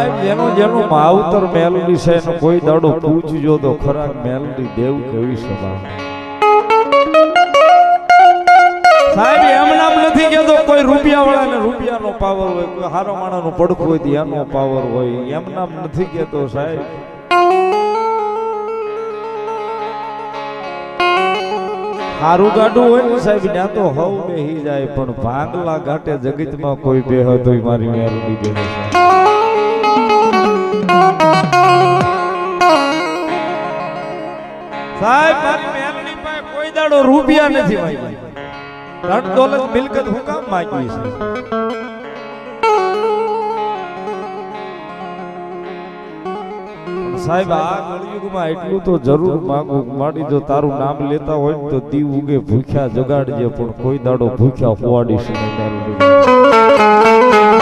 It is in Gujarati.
સાહેબ જેનો જેનો માવતર મેલડી છે એનો કોઈ દાડો પૂછજો તો ખરા મેલડી દેવ કેવી સભા સાહેબ એમ નામ નથી કેતો કોઈ રૂપિયા વાળાને રૂપિયાનો પાવર હોય કોઈ હારો માણાનો પડખું હોય એનો પાવર હોય એમ નામ નથી કેતો સાહેબ હારું ગાડું હોય ને સાહેબ ત્યાં તો હવ બેહી જાય પણ ભાંગલા ઘાટે જગતમાં કોઈ બેહ તો મારી મેલડી બેહે સાહેબ મારી મેલડી પાસે કોઈ દાડો રૂપિયા નથી માંગ્યા ધન દોલત મિલકત હું કામ માંગી છે સાહેબ આ કળિયુગમાં એટલું તો જરૂર માંગુ માડી જો તારું નામ લેતા હોય તો દીવ ઉગે ભૂખ્યા જગાડજે પણ કોઈ દાડો ભૂખ્યા હોવાડીશ નહીં.